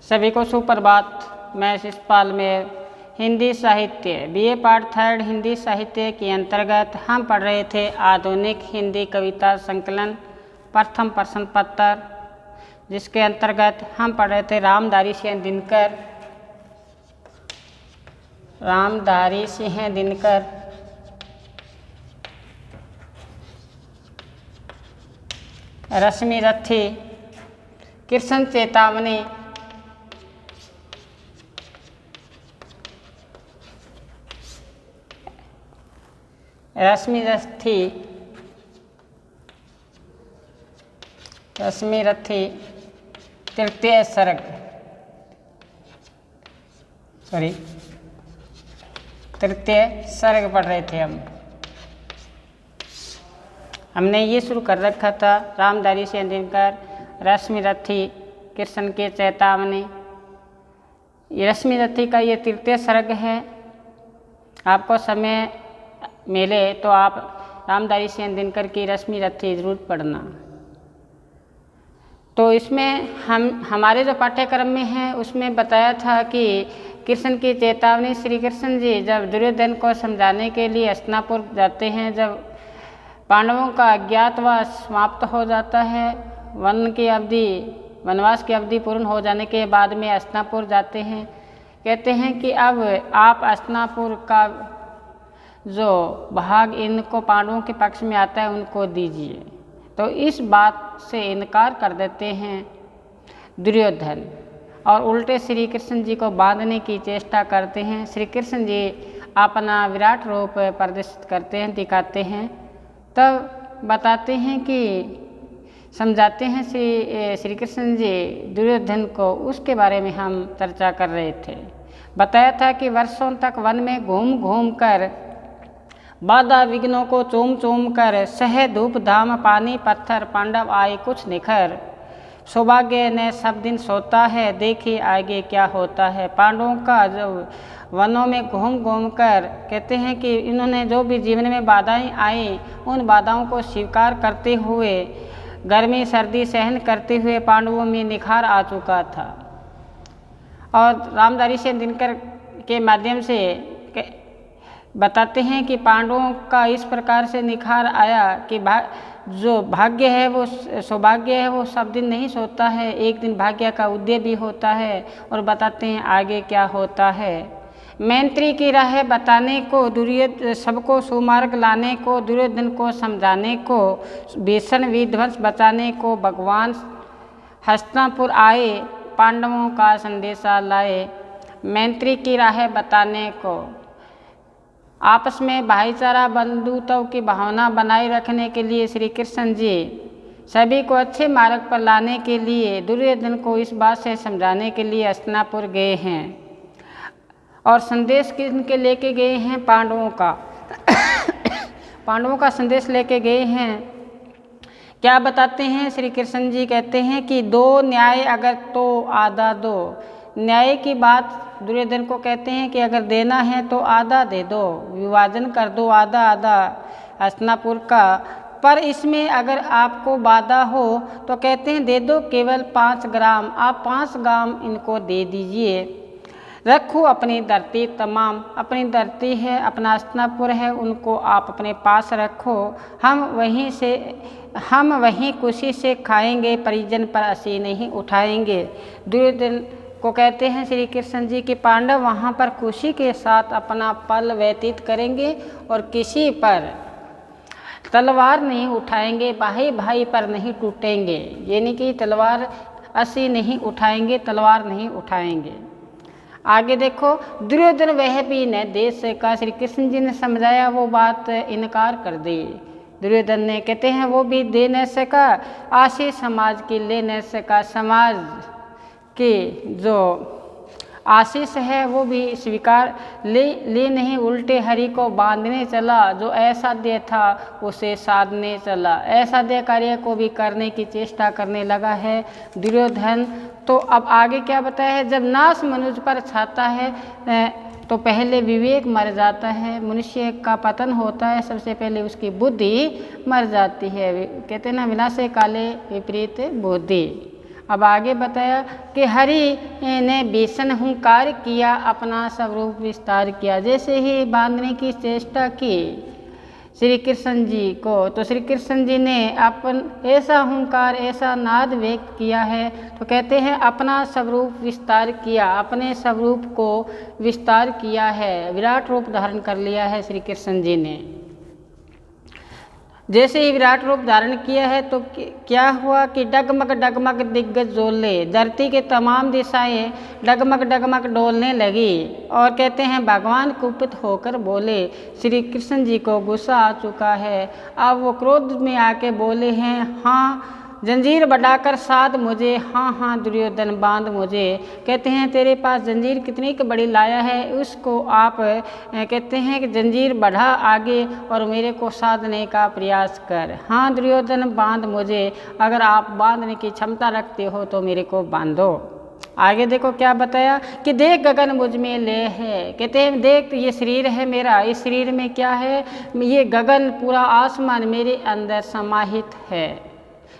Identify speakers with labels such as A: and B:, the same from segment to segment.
A: सभी को सुप्रभात। मैं शिषपाल मेर हिंदी साहित्य बीए पार्ट 3 हिंदी साहित्य के अंतर्गत हम पढ़ रहे थे आधुनिक हिंदी कविता संकलन प्रथम प्रश्न पत्र, जिसके अंतर्गत हम पढ़ रहे थे रामधारी सिंह दिनकर रश्मि रथी, कृष्ण चेतावनी, रश्मि रथी तृतीय सर्ग पढ़ रहे थे हमने ये शुरू कर रखा था रामधारी सिंह दिनकर रश्मि रथी कृष्ण के चेतावनी। ये रश्मि रथी का ये तृतीय सर्ग है। आपको समय मिले तो आप रामधारी सिंह दिनकर की रश्मि रथी जरूर पढ़ना। तो इसमें हमारे जो पाठ्यक्रम में है उसमें बताया था कि कृष्ण की चेतावनी श्री कृष्ण जी जब दुर्योधन को समझाने के लिए हस्तिनापुर जाते हैं, जब पांडवों का अज्ञातवास समाप्त हो जाता है, वनवास की अवधि पूर्ण हो जाने के बाद में हस्तिनापुर जाते हैं, कहते हैं कि अब आप हस्तिनापुर का जो भाग इनको पांडवों के पक्ष में आता है उनको दीजिए। तो इस बात से इनकार कर देते हैं दुर्योधन और उल्टे श्री कृष्ण जी को बांधने की चेष्टा करते हैं। श्री कृष्ण जी अपना विराट रूप प्रदर्शित करते हैं, दिखाते हैं, तब बताते हैं कि समझाते हैं श्री कृष्ण जी दुर्योधन को। उसके बारे में हम चर्चा कर रहे थे। बताया था कि वर्षों तक वन में घूम घूम कर बाधा विघ्नों को चूम चूम कर सह धूप धाम पानी पत्थर पांडव आए कुछ निखर, सौभाग्य ने सब दिन सोता है देखिए आगे क्या होता है। पांडवों का जो वनों में घूम घूम कर कहते हैं कि इन्होंने जो भी जीवन में बाधाएं आई उन बाधाओं को स्वीकार करते हुए गर्मी सर्दी सहन करते हुए पांडवों में निखार आ चुका था। और रामधारी सिंह दिनकर के माध्यम से बताते हैं कि पांडवों का इस प्रकार से निखार आया कि जो भाग्य है वो सौभाग्य है वो सब दिन नहीं सोता है, एक दिन भाग्य का उदय भी होता है। और बताते हैं आगे क्या होता है। मैत्री की राह बताने को दुर्योधन, सबको सुमार्ग लाने को, दुर्योधन को समझाने को, भीषण विध्वंस बचाने को भगवान हस्तिनापुर आए, पांडवों का संदेशा लाए। मैत्री की राह बताने को आपस में भाईचारा बंधुत्व की भावना बनाए रखने के लिए श्री कृष्ण जी सभी को अच्छे मार्ग पर लाने के लिए दुर्योधन को इस बात से समझाने के लिए हस्तिनापुर गए हैं। और संदेश किनके लेके गए हैं? पांडवों का पांडवों का संदेश लेके गए हैं। क्या बताते हैं श्री कृष्ण जी? कहते हैं कि दो न्याय अगर तो आधा दो। न्याय की बात दुर्योधन को कहते हैं कि अगर देना है तो आधा दे दो, विभाजन कर दो आधा आधा हस्तिनापुर का। पर इसमें अगर आपको बाधा हो तो कहते हैं दे दो केवल 5 ग्राम, आप 5 ग्राम इनको दे दीजिए। रखो अपनी धरती तमाम, अपनी धरती है अपना हस्तिनापुर है, उनको आप अपने पास रखो, हम वहीं खुशी से खाएंगे, परिजन पर असी नहीं उठाएंगे। दुर्योधन को कहते हैं श्री कृष्ण जी कि पांडव वहाँ पर खुशी के साथ अपना पल व्यतीत करेंगे और किसी पर तलवार नहीं उठाएंगे, भाई भाई पर नहीं टूटेंगे, यानी कि तलवार असी नहीं उठाएंगे, तलवार नहीं उठाएंगे। आगे देखो, दुर्योधन वह भी न दे सका, श्री कृष्ण जी ने समझाया वो बात इनकार कर दी। दुर्योधन ने कहते हैं वो भी दे न सका, आशी समाज की ले न सका, समाज की जो आशीष है वो भी स्वीकार ले नहीं, उल्टे हरि को बांधने चला, जो असाध्य था उसे साधने चला। असाध्य कार्य को भी करने की चेष्टा करने लगा है दुर्योधन। तो अब आगे क्या बताया है? जब नाश मनुष्य पर छाता है तो पहले विवेक मर जाता है, मनुष्य का पतन होता है, सबसे पहले उसकी बुद्धि मर जाती है। कहते हैं ना, विनाशे काले विपरीत बुद्धि। अब आगे बताया कि हरि ने भीषण हुंकार किया, अपना स्वरूप विस्तार किया। जैसे ही बांधने की चेष्टा की श्री कृष्ण जी को, तो श्री कृष्ण जी ने अपन ऐसा हुंकार, ऐसा नाद व्यक्त किया है, तो कहते हैं अपना स्वरूप विस्तार किया, अपने स्वरूप को विस्तार किया है, विराट रूप धारण कर लिया है श्री कृष्ण जी ने। जैसे ही विराट रूप धारण किया है तो क्या हुआ कि डगमग डगमग दिग्गज डोले, धरती के तमाम दिशाएं डगमग डगमग डोलने लगी। और कहते हैं भगवान कुपित होकर बोले, श्री कृष्ण जी को गुस्सा आ चुका है, अब वो क्रोध में आके बोले हैं, हाँ जंजीर बढ़ाकर साध मुझे, हाँ हाँ दुर्योधन बांध मुझे। कहते हैं तेरे पास जंजीर कितनी की बड़ी लाया है, उसको आप कहते हैं कि जंजीर बढ़ा आगे और मेरे को साधने का प्रयास कर। हाँ दुर्योधन बांध मुझे, अगर आप बांधने की क्षमता रखते हो तो मेरे को बांधो। आगे देखो क्या बताया कि देख गगन मुझ में ले है। कहते हैं देख ये शरीर है मेरा, इस शरीर में क्या है, ये गगन पूरा आसमान मेरे अंदर समाहित है।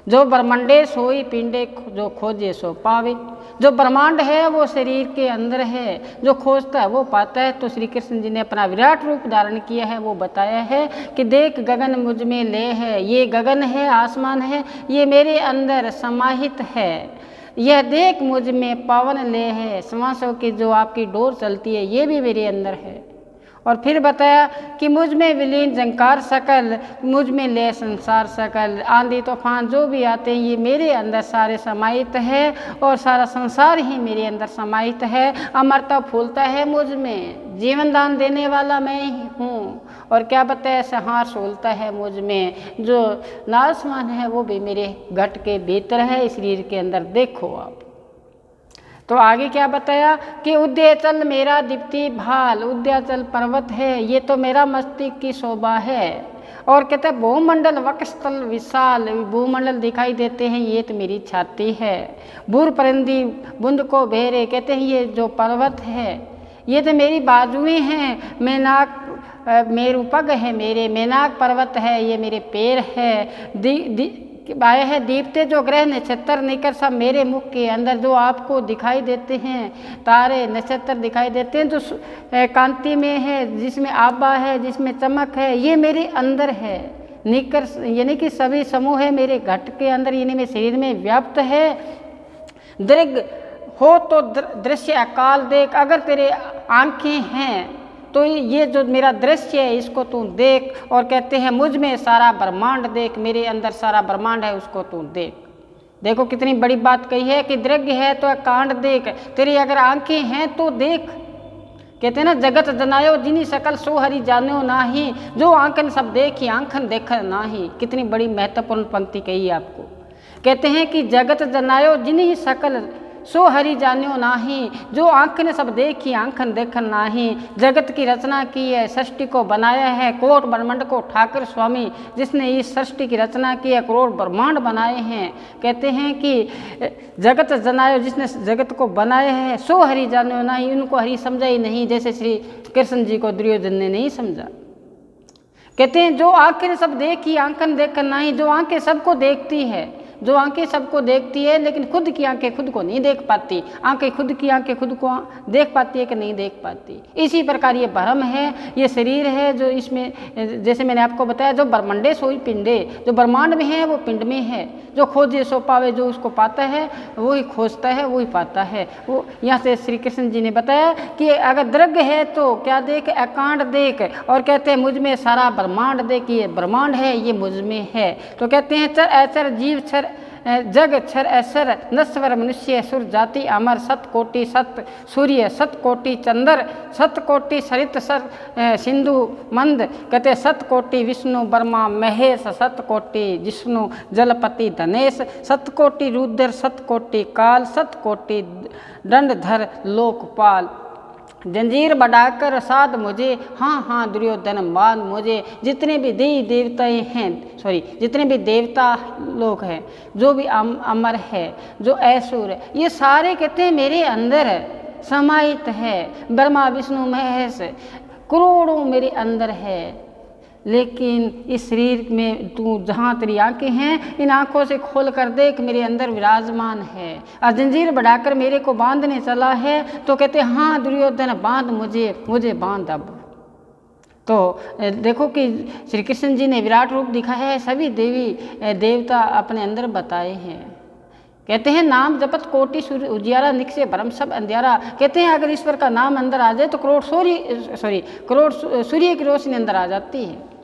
A: जो ब्रह्मांडे सोई पिंडे जो खोजे सो पावे, जो ब्रह्मांड है वो शरीर के अंदर है, जो खोजता है वो पाता है। तो श्री कृष्ण जी ने अपना विराट रूप धारण किया है, वो बताया है कि देख गगन मुझ में ले है, ये गगन है, आसमान है, ये मेरे अंदर समाहित है। यह देख मुझ में पवन ले है, श्वासों की जो आपकी डोर चलती है ये भी मेरे अंदर है। और फिर बताया कि मुझ में विलीन झंकार सकल, मुझ में ले संसार सकल, आंधी तूफान जो भी आते हैं ये मेरे अंदर सारे समाहित है, और सारा संसार ही मेरे अंदर समाहित है। अमरता फूलता है मुझ में, जीवन दान देने वाला मैं ही हूँ। और क्या बताया, संहार सोलता है मुझ में, जो नासमान है वो भी मेरे घट के भीतर है, इस शरीर के अंदर देखो आप। तो आगे क्या बताया कि उद्याचल मेरा दीप्ति भाल, उद्याचल पर्वत है, ये तो मेरा मस्तिष्क की शोभा है। और कहते हैं भूमंडल वक्षस्थल विशाल, भूमंडल दिखाई देते हैं, ये तो मेरी छाती है। बूर परिंदी बुंद को भेरे, कहते हैं ये जो पर्वत है ये तो मेरी बाजुएं हैं। मेनाक मेरुपग है मेरे, मेनाक पर्वत है, ये मेरे पैर है। आए हैं दीपते जो ग्रह नक्षत्र निकर सब मेरे मुख के अंदर, जो आपको दिखाई देते हैं, तारे नक्षत्र दिखाई देते हैं, जो कांति में है, जिसमें आभा है, जिसमें चमक है, ये मेरे अंदर है। निकर यानी कि सभी समूह है मेरे घट के अंदर, यानी मेरे शरीर में व्याप्त है। दृग हो तो दृश्य अकाल देख, अगर तेरे आंखें हैं तो ये जो मेरा दृश्य है इसको तू देख। और कहते हैं मुझ में सारा ब्रह्मांड देख, मेरे अंदर सारा ब्रह्मांड है उसको तू देख। देखो कितनी बड़ी बात कही है कि दृग्य है तो कांड देख, तेरी अगर आंखें हैं तो देख। कहते हैं ना जगत जनायो जिनी सकल सो हरि जान्यो नाही, जो आंखन सब देखी आंखन देख नाही। कितनी बड़ी महत्वपूर्ण पंक्ति कही है आपको। कहते हैं कि जगत जनायो जिनी सकल सो हरि जान्यो नाही, जो आंख ने सब देखी आंखन देखन नाही। जगत की रचना की है, सृष्टि को बनाया है, कोट ब्रह्मांड को ठाकुर स्वामी जिसने इस सृष्टि की रचना की है, करोड़ ब्रह्मांड बनाए हैं। कहते हैं कि जगत जनायो, जिसने जगत को बनाया है, सो हरि जान्यो नाही, उनको हरि समझा ही नहीं, जैसे श्री कृष्ण जी को दुर्योधन ने नहीं समझा। कहते हैं जो आंखें सब देखी आंखन देखन नाही, जो आंखें सबको देखती है, जो आंखें सबको देखती है लेकिन खुद की आंखें खुद को नहीं देख पाती, आंखें खुद की आंखें खुद को देख पाती है कि नहीं देख पाती। इसी प्रकार ये भ्रम है, ये शरीर है जो इसमें, जैसे मैंने आपको बताया, जो ब्रह्मांडे सोई पिंडे, जो ब्रह्मांड में है वो पिंड में है। जो खोजे सो पावे, जो उसको पाता है वही खोजता है वही पाता है। वो यहाँ से श्री कृष्ण जी ने बताया कि अगर दृग्य है तो क्या देख, अकांड देख। और कहते हैं मुझ में सारा ब्रह्मांड देख, ये ब्रह्मांड है ये मुझ में है। तो कहते हैं चर ऐसर जीव छर जग छर ऐसर नस्वर मनुष्य सुर जाति अमर, सत कोटि सत सूर्य सत कोटि चंद्र, सत कोटि सरित सर सिंधु मंद। कहते सत कोटि विष्णु ब्रह्मा महेश, सत कोटि जिष्णु जलपति धनेश, सत कोटि रुद्र सत कोटि काल, सत कोटि दंडधर लोकपाल। जंजीर बढ़ाकर साध मुझे, हाँ हाँ दुर्योधन बांध मुझे। जितने भी देवी देवताएं हैं, जितने भी देवता लोग हैं, जो भी अमर है, जो ऐसुर है, ये सारे कहते हैं मेरे अंदर समाहित है। ब्रह्मा विष्णु महेश करोड़ों मेरे अंदर है। लेकिन इस शरीर में तू जहाँ तेरी आंखें हैं, इन आंखों से खोल कर देख, मेरे अंदर विराजमान है और जंजीर बढ़ाकर मेरे को बांधने चला है। तो कहते हाँ दुर्योधन बांध मुझे बांध अब। तो देखो कि श्री कृष्ण जी ने विराट रूप दिखाया है, सभी देवी देवता अपने अंदर बताए हैं। कहते हैं नाम जपत कोटि सूर्य उजियारा, निकसे भरम सब अंधियारा। कहते हैं अगर ईश्वर का नाम अंदर आ जाए तो करोड़ सूर्य की रोशनी अंदर आ जाती है।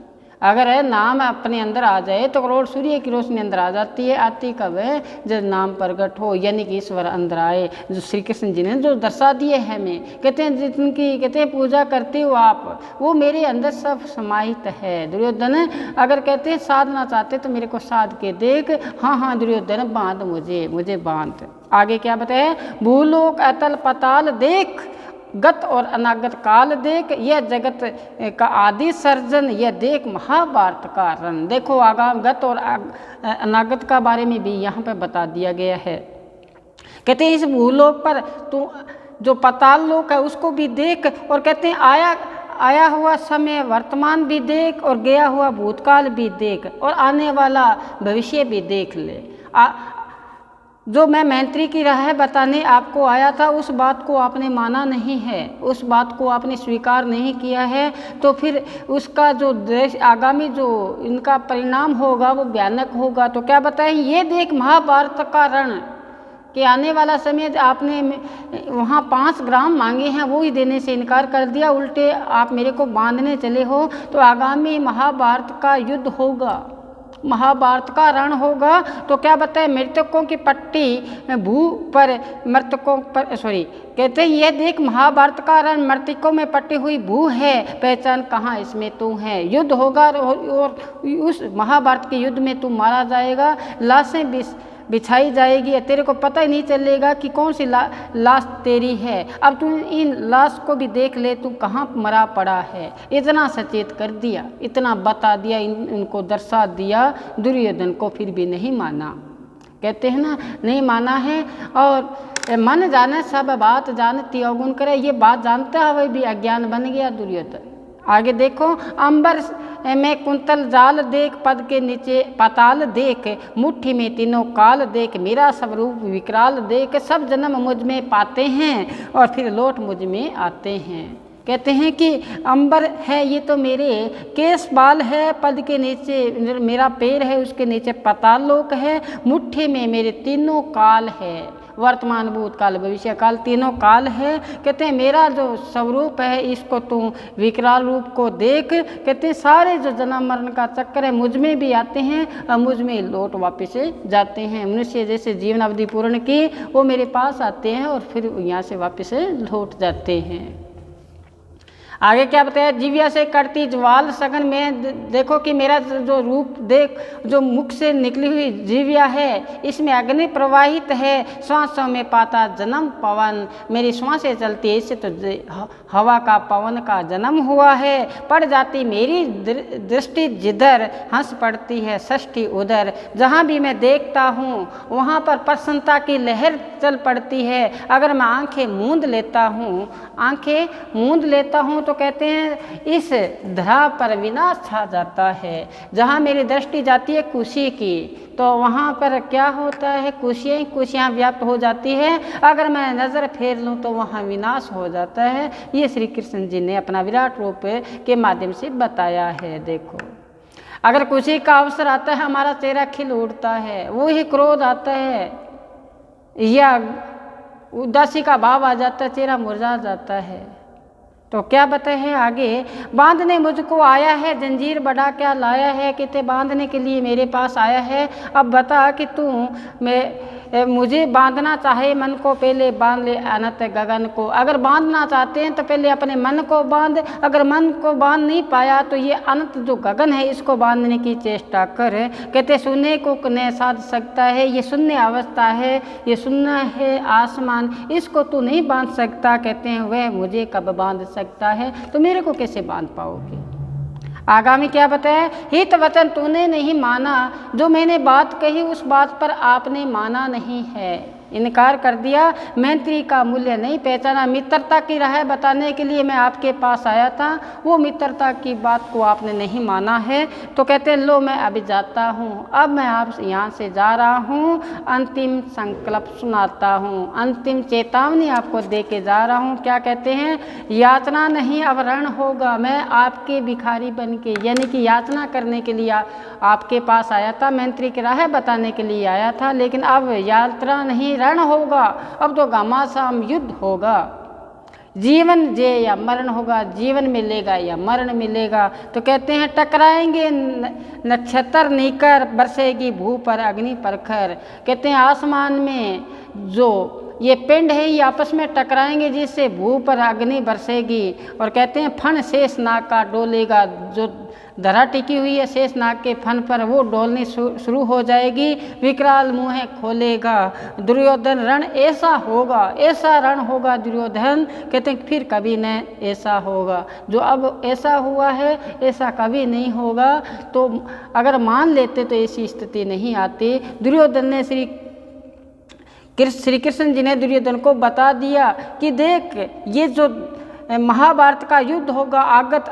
A: अगर नाम अपने अंदर आ जाए तो करोड़ सूर्य की रोशनी अंदर आ जाती है। आती कब है? जब नाम प्रगट हो, यानी कि ईश्वर अंदर आए, जो श्री कृष्ण जी ने जो दर्शा दिए हैं हमें। कहते हैं जिनकी कहते हैं पूजा करते हो आप, वो मेरे अंदर सब समाहित है। दुर्योधन अगर कहते हैं साधना चाहते तो मेरे को साध के देख। हाँ दुर्योधन बांध मुझे बांध। आगे क्या बताया? भूलोक अतल पताल देख, गत और अनागत काल देख, यह जगत का आदि सर्जन, यह देख महाभारत का रण। देखो आगाम गत और अनागत का बारे में भी यहाँ पे बता दिया गया है। कहते हैं इस भूलोक पर तू जो पताल लोक है उसको भी देख, और कहते हैं आया हुआ समय वर्तमान भी देख, और गया हुआ भूतकाल भी देख, और आने वाला भविष्य भी देख ले। जो मैं मैत्री की राह बताने आपको आया था, उस बात को आपने माना नहीं है, उस बात को आपने स्वीकार नहीं किया है, तो फिर उसका जो देश आगामी जो इनका परिणाम होगा वो भयानक होगा। तो क्या बताएं? ये देख महाभारत का रण कि आने वाला समय आपने वहाँ 5 ग्राम मांगे हैं, वो ही देने से इनकार कर दिया, उल्टे आप मेरे को बांधने चले हो। तो आगामी महाभारत का युद्ध होगा, महाभारत का रण होगा। तो क्या बताए? मृतकों की पट्टी भू पर मृतकों पर कहते हैं ये देख महाभारत का रण, मृतकों में पट्टी हुई भू है, पहचान कहाँ इसमें तू है। युद्ध होगा और उस महाभारत के युद्ध में तू मारा जाएगा, लाशें बिछाई जाएगी, तेरे को पता ही नहीं चलेगा कि कौन सी लाश तेरी है। अब तू इन लाश को भी देख ले, तू कहाँ मरा पड़ा है। इतना सचेत कर दिया, इतना बता दिया, इनको दर्शा दिया। दुर्योधन को फिर भी नहीं माना। कहते हैं ना, नहीं माना है। और मन जाने सब बात जानती अवगुण करे, ये बात जानता हुए भी अज्ञान बन गया दुर्योधन। आगे देखो, अंबर में कुंतल जाल देख, पद के नीचे पाताल देख, मुट्ठी में तीनों काल देख, मेरा स्वरूप विकराल देख, सब जन्म मुझ में पाते हैं और फिर लौट मुझ में आते हैं। कहते हैं कि अंबर है ये तो मेरे केस बाल है, पद के नीचे मेरा पैर है, उसके नीचे पाताल लोक है, मुट्ठी में मेरे तीनों काल है, वर्तमान भूतकाल भविष्य काल तीनों काल है। कहते हैं मेरा जो स्वरूप है इसको तू विकराल रूप को देख। कहते हैं सारे जो जन्म मरण का चक्कर है मुझ में भी आते हैं और मुझ में लौट वापस जाते हैं। मनुष्य जैसे जीवन अवधि पूर्ण की वो मेरे पास आते हैं और फिर यहाँ से वापस लौट जाते हैं। आगे क्या बताया? जीव्या से करती ज्वाल सघन में, देखो कि मेरा जो रूप देख, जो मुख से निकली हुई जीव्या है इसमें अग्नि प्रवाहित है, श्वासों में पाता जन्म पवन, मेरी श्वासें चलती है, इससे तो हवा का पवन का जन्म हुआ है। पड़ जाती मेरी दृष्टि जिधर, हंस पड़ती है षष्ठी उधर, जहाँ भी मैं देखता हूँ वहाँ पर प्रसन्नता की लहर चल पड़ती है। अगर मैं आंखें मूंद लेता हूँ तो कहते हैं इस धरा पर विनाश छा जाता है। जहाँ मेरी दृष्टि जाती है कुशी की तो वहाँ पर क्या होता है? कुशियाँ व्याप्त हो जाती है। अगर मैं नज़र फेर लूँ तो वहाँ विनाश हो जाता है। ये श्री कृष्ण जी ने अपना विराट रूप के माध्यम से बताया है। देखो, अगर कुशी का अवसर आता है हमारा चेहरा खिल उठता है, वो ही क्रोध आता है या उदासी का भाव आ जाता है, चेहरा मुरझा जाता है। तो क्या बताए हैं आगे? बांधने मुझको आया है, जंजीर बढ़ा क्या लाया है, किते बांधने के लिए मेरे पास आया है। अब बता कि तू मुझे बांधना चाहे मन को, पहले बांध ले अनंत गगन को। अगर बांधना चाहते हैं तो पहले अपने मन को बांध, अगर मन को बांध नहीं पाया तो ये अनंत जो गगन है इसको बांधने की चेष्टा कर। कहते सुनने को न साध सकता है, ये शून्य अवस्था है, ये शून्य है आसमान, इसको तू नहीं बांध सकता। कहते हैं वह मुझे कब बांध सकता है, तो मेरे को कैसे बांध पाओगे। आगामी क्या बताया? हित वचन तूने नहीं माना, जो मैंने बात कही उस बात पर आपने माना नहीं है। इनकार कर दिया, मैत्री का मूल्य नहीं पहचाना। मित्रता की राह बताने के लिए मैं आपके पास आया था, वो मित्रता की बात को आपने नहीं माना है। तो कहते हैं लो मैं अभी जाता हूँ, अब मैं आप यहाँ से जा रहा हूँ, अंतिम संकल्प सुनाता हूँ, अंतिम चेतावनी आपको दे के जा रहा हूँ। क्या कहते हैं, याचना नहीं अब रण होगा। मैं आपके भिखारी बन के, यानी कि याचना करने के लिए आपके पास आया था, मैत्री की राह बताने के लिए आया था, लेकिन अब यात्रा नहीं रण होगा, अब तो घमासान युद्ध होगा। जीवन जे या मरण होगा, जीवन मिलेगा या मरण मिलेगा। तो कहते हैं टकराएंगे नक्षत्र नीकर, बरसेगी भू पर अग्नि परखर। कहते हैं आसमान में जो ये पिंड है ये आपस में टकराएंगे, जिससे भू पर अग्नि बरसेगी। और कहते हैं फन शेष नाग का डोलेगा, जो धरा टिकी हुई है शेष नाग के फन पर वो डोलनी शुरू हो जाएगी, विकराल मुँह खोलेगा दुर्योधन। रण ऐसा होगा, ऐसा रण होगा दुर्योधन, कहते हैं फिर कभी न ऐसा होगा। जो अब ऐसा हुआ है ऐसा कभी नहीं होगा। तो अगर मान लेते तो ऐसी स्थिति नहीं आती। दुर्योधन ने श्री कृष्ण जी ने दुर्योधन को बता दिया कि देख ये जो महाभारत का युद्ध होगा, आगत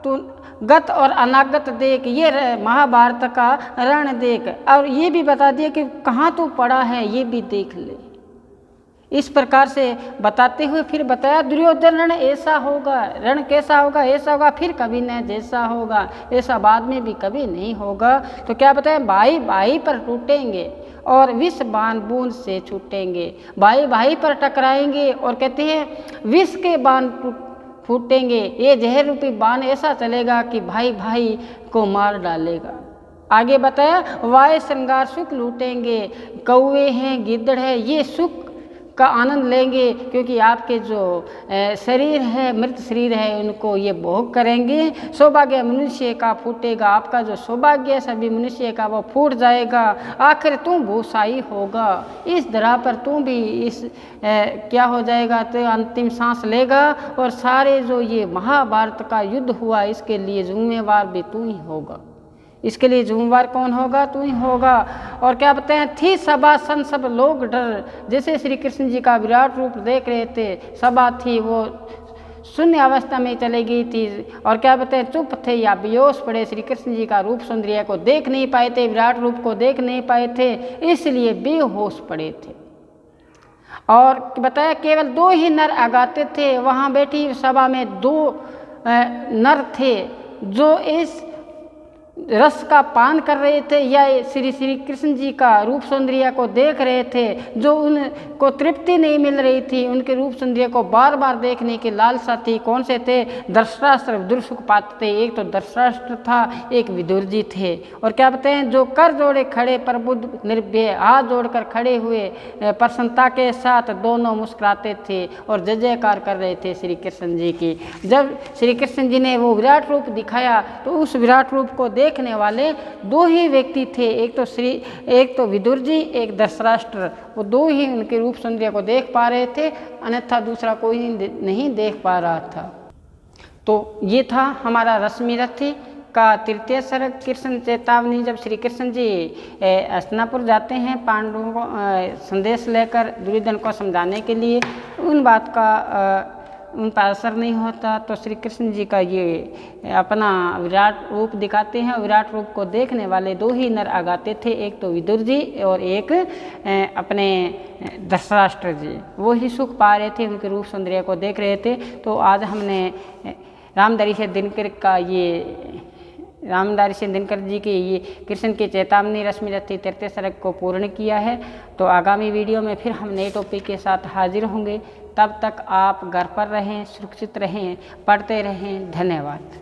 A: तो गत और अनागत देख, ये महाभारत का रण देख, और ये भी बता दिया कि कहाँ तू पड़ा है ये भी देख ले। इस प्रकार से बताते हुए फिर बताया दुर्योधन रण ऐसा होगा, रण कैसा होगा, ऐसा होगा फिर कभी न जैसा होगा, ऐसा बाद में भी कभी नहीं होगा। तो क्या बताया, भाई भाई पर टूटेंगे और विष बाण बूंद से छूटेंगे, भाई भाई पर टकराएंगे और कहते हैं विष के बाण फूटेंगे, ये जहर रूपी बाण ऐसा चलेगा कि भाई भाई को मार डालेगा। आगे बताया वाय श्रृंगार सुख लूटेंगे, कौवे हैं गिद्दड़ है ये सुख का आनंद लेंगे, क्योंकि आपके जो शरीर है मृत शरीर है उनको ये भोग करेंगे। सौभाग्य मनुष्य का फूटेगा, आपका जो सौभाग्य है सभी मनुष्य का वो फूट जाएगा। आखिर तू भूसाई होगा, इस धरा पर तू भी इस क्या हो जाएगा, तो अंतिम सांस लेगा। और सारे जो ये महाभारत का युद्ध हुआ इसके लिए जिम्मेवार भी तू ही होगा, इसके लिए जिम्मेवार कौन होगा, तू ही होगा। और क्या बताते हैं, थी सभा सन सब लोग डर, जैसे श्री कृष्ण जी का विराट रूप देख रहे थे, सभा थी वो शून्य अवस्था में चली गई थी। और क्या बताते हैं, चुप थे या बेहोश पड़े, श्री कृष्ण जी का रूप सौंदर्य को देख नहीं पाए थे, विराट रूप को देख नहीं पाए थे, इसलिए बेहोश पड़े थे। और बताया केवल दो ही नर अगाते थे, वहाँ बैठी सभा में दो नर थे जो इस रस का पान कर रहे थे या श्री कृष्ण जी का रूप सौंदर्य को देख रहे थे, जो उनको तृप्ति नहीं मिल रही थी, उनके रूप सौंदर्य को बार बार देखने की लालसा थी। कौन से थे, धृतराष्ट्र विदुर सुख पाते थे, एक तो धृतराष्ट्र था एक विदुर जी थे। और क्या बताते हैं, जो कर जोड़े खड़े प्रबुद्ध निर्भय, हाथ जोड़कर खड़े हुए प्रसन्नता के साथ दोनों मुस्कुराते थे और जय जयकार कर रहे थे श्री कृष्ण जी की। जब श्री कृष्ण जी ने वो विराट रूप दिखाया तो उस विराट रूप को देखने वाले दो ही व्यक्ति थे, एक तो विदुर जी एक धृतराष्ट्र, वो दो ही उनके रूप सौंदर्य को देख पा रहे थे, अन्यथा दूसरा कोई नहीं देख पा रहा था। तो ये था हमारा रश्मि रथी का तृतीय सर्ग कृष्ण चेतावनी। जब श्री कृष्ण जी हस्तिनापुर जाते हैं पांडवों को संदेश लेकर दुर्योधन को समझाने के लिए, उन बात का उन पर असर नहीं होता, तो श्री कृष्ण जी का ये अपना विराट रूप दिखाते हैं। विराट रूप को देखने वाले दो ही नर आगाते थे, एक तो विदुर जी और एक अपने धृतराष्ट्र जी, वो ही सुख पा रहे थे, उनके रूप सौंदर्य को देख रहे थे। तो आज हमने रामधारी से दिनकर का ये रामधारी सिंह दिनकर जी की ये कृष्ण की चेतावनी रश्मि रथी तृतीय सर्ग को पूर्ण किया है। तो आगामी वीडियो में फिर हम नए टॉपिक के साथ हाजिर होंगे। तब तक आप घर पर रहें, सुरक्षित रहें, पढ़ते रहें। धन्यवाद।